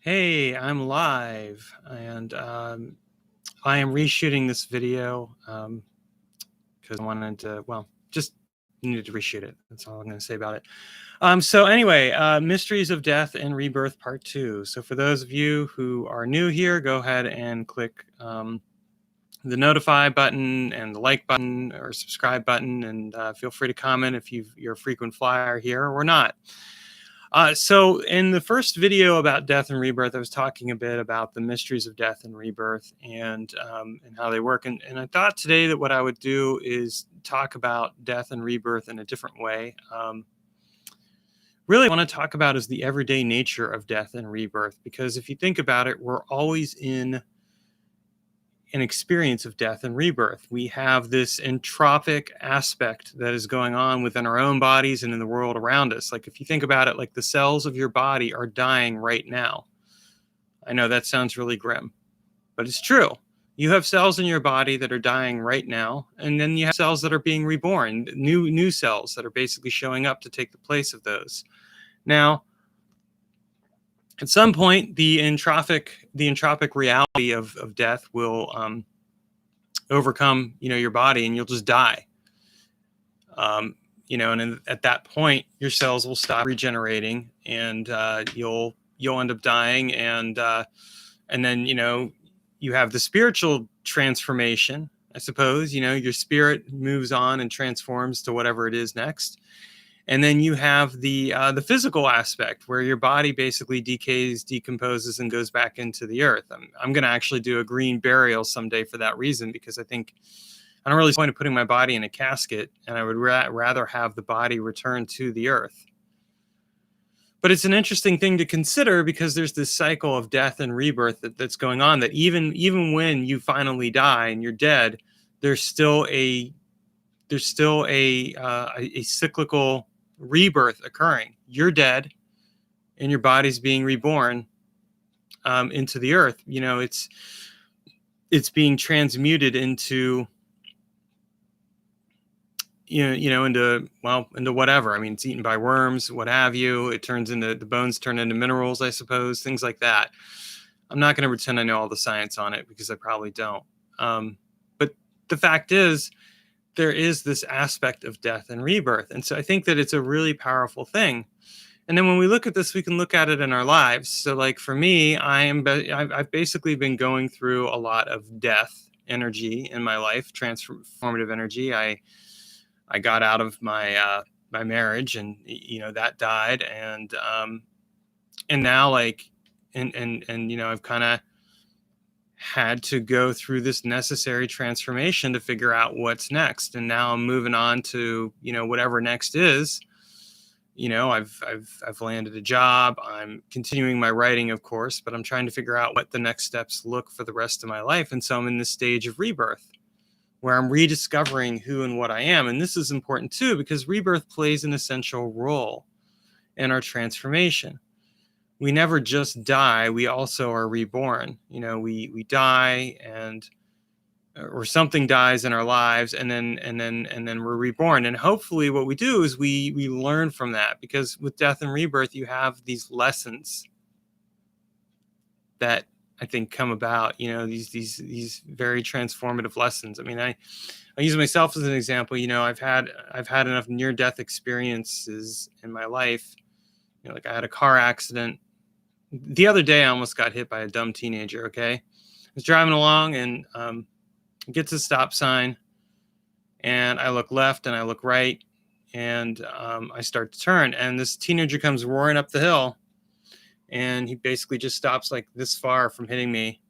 Hey, I'm live, and I am reshooting this video because I wanted to, well, just needed to reshoot it. That's all I'm going to say about it. So anyway, Mysteries of Death and Rebirth Part 2. So for those of you who are new here, go ahead and click the notify button and the like button or subscribe button, and feel free to comment if you're a frequent flyer here or not. So in the first video about death and rebirth, I was talking a bit about the mysteries of death and rebirth and how they work. And I thought today that what I would do is talk about death and rebirth in a different way. Really, I want to talk about is the everyday nature of death and rebirth, because if you think about it, we're always in an experience of death and rebirth. We have this entropic aspect that is going on within our own bodies and in the world around us. Like if you think about it, like the cells of your body are dying right now. I know that sounds really grim, but it's true. You have cells in your body that are dying right now, and then you have cells that are being reborn, new cells that are basically showing up to take the place of those. Now, at some point, the entropic reality of death will overcome, your body, and you'll just die. And at that point, your cells will stop regenerating, and you'll end up dying, and then you have the spiritual transformation. I suppose your spirit moves on and transforms to whatever it is next. And then you have the physical aspect where your body basically decays, decomposes, and goes back into the earth. I'm going to actually do a green burial someday for that reason, because I think I don't really see the point of putting my body in a casket, and I would rather have the body return to the earth. But it's an interesting thing to consider, because there's this cycle of death and rebirth that's going on, that even when you finally die and you're dead, there's still a cyclical rebirth occurring. You're dead, and your body's being reborn into the earth. It's being transmuted into into whatever. I mean, it's eaten by worms, what have you. It turns into, the bones turn into minerals, I suppose, things like that. I'm not going to pretend I know all the science on it, because I probably don't. But the fact is, there is this aspect of death and rebirth. And so I think that it's a really powerful thing. And then when we look at this, we can look at it in our lives. So like for me, I've basically been going through a lot of death energy in my life, transformative energy. I got out of my my marriage, and that died, and now I've kind of had to go through this necessary transformation to figure out what's next. And now I'm moving on to, whatever next is. I've landed a job. I'm continuing my writing, of course, but I'm trying to figure out what the next steps look for the rest of my life. And so I'm in this stage of rebirth, where I'm rediscovering who and what I am. And this is important too, because rebirth plays an essential role in our transformation. We never just die, we also are reborn. We die, and or something dies in our lives, and then we're reborn. And hopefully what we do is we learn from that, because with death and rebirth, you have these lessons that I think come about, these very transformative lessons. I mean, I use myself as an example. I've had enough near-death experiences in my life. Like I had a car accident. The other day, I almost got hit by a dumb teenager, okay? I was driving along, and get to the stop sign, and I look left and I look right, and I start to turn, and this teenager comes roaring up the hill, and he basically just stops like this far from hitting me.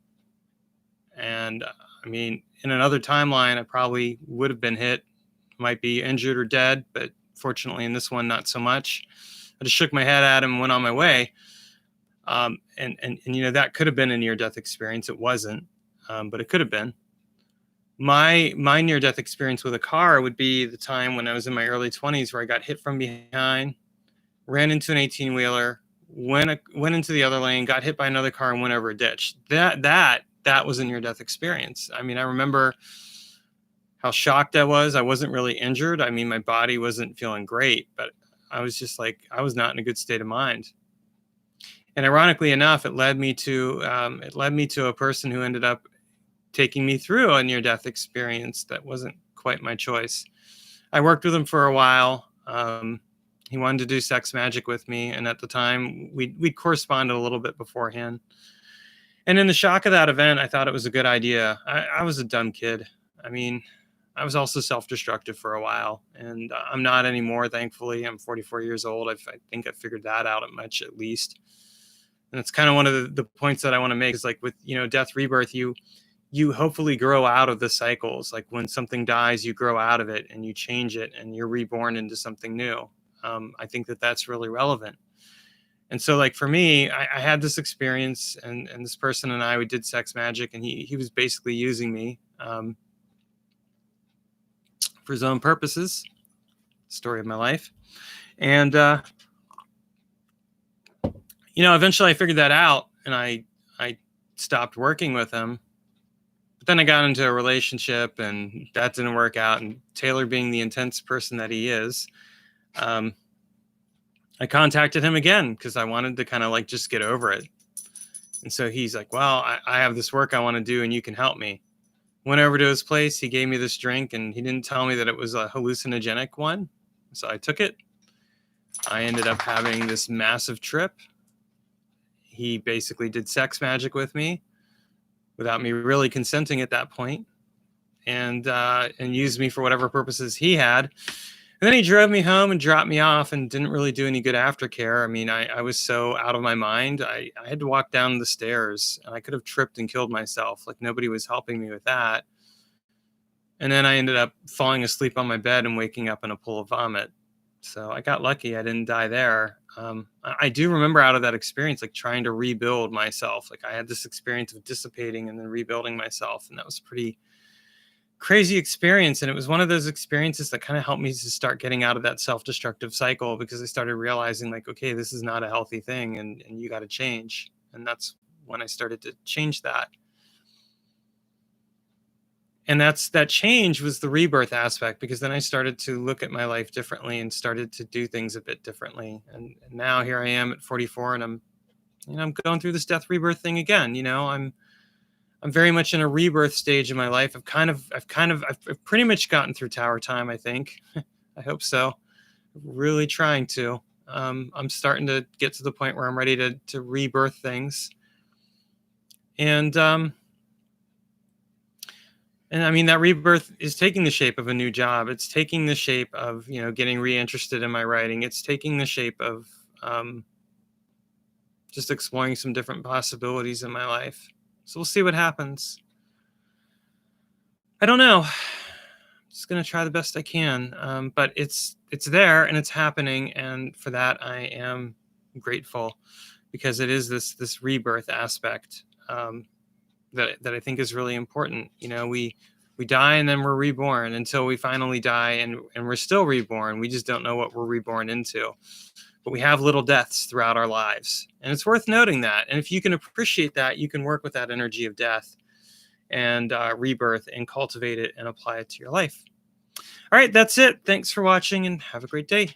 And I mean, in another timeline, I probably would have been hit, might be injured or dead, but fortunately in this one, not so much. I just shook my head at him and went on my way. And that could have been a near-death experience. It wasn't, but it could have been. My near-death experience with a car would be the time when I was in my early 20s, where I got hit from behind, ran into an 18-wheeler, went into the other lane, got hit by another car, and went over a ditch. That was a near-death experience. I mean, I remember how shocked I was. I wasn't really injured. I mean, my body wasn't feeling great, but I was just like, I was not in a good state of mind. And ironically enough, it led me to a person who ended up taking me through a near-death experience that wasn't quite my choice. I worked with him for a while. He wanted to do sex magic with me, and at the time, we'd corresponded a little bit beforehand. And in the shock of that event, I thought it was a good idea. I was a dumb kid. I mean, I was also self-destructive for a while, and I'm not anymore, thankfully. I'm 44 years old. I think I figured that out at least. And it's kind of one of the points that I want to make is like with, death, rebirth, you hopefully grow out of the cycles. Like when something dies, you grow out of it and you change it and you're reborn into something new. I think that that's really relevant. And so like for me, I had this experience and this person and we did sex magic, and he was basically using me for his own purposes. Story of my life. And, eventually I figured that out, and I stopped working with him. But then I got into a relationship, and that didn't work out. And Taylor, being the intense person that he is, I contacted him again because I wanted to kind of like just get over it. And so he's like, well, I have this work I want to do, and you can help me. Went over to his place. He gave me this drink, and he didn't tell me that it was a hallucinogenic one. So I took it. I ended up having this massive trip. He basically did sex magic with me without me really consenting at that point, and used me for whatever purposes he had. And then he drove me home and dropped me off and didn't really do any good aftercare. I mean, I was so out of my mind. I had to walk down the stairs, and I could have tripped and killed myself. Like nobody was helping me with that. And then I ended up falling asleep on my bed and waking up in a pool of vomit. So I got lucky. I didn't die there. I do remember out of that experience, like trying to rebuild myself. Like I had this experience of dissipating and then rebuilding myself. And that was a pretty crazy experience. And it was one of those experiences that kind of helped me to start getting out of that self-destructive cycle, because I started realizing like, okay, this is not a healthy thing, and you got to change. And that's when I started to change that. And that change was the rebirth aspect, because then I started to look at my life differently and started to do things a bit differently. And now here I am at 44, and I'm going through this death rebirth thing again. I'm very much in a rebirth stage in my life. I've pretty much gotten through tower time, I think. I hope so. Really trying to. I'm starting to get to the point where I'm ready to rebirth things. And I mean, that rebirth is taking the shape of a new job. It's taking the shape of, getting reinterested in my writing. It's taking the shape of just exploring some different possibilities in my life. So we'll see what happens. I don't know. I'm just going to try the best I can. But it's there and it's happening. And for that, I am grateful, because it is this rebirth aspect that I think is really important. We die and then we're reborn until we finally die, and we're still reborn. We just don't know what we're reborn into. But we have little deaths throughout our lives. And it's worth noting that. And if you can appreciate that, you can work with that energy of death and rebirth and cultivate it and apply it to your life. All right, that's it. Thanks for watching, and have a great day.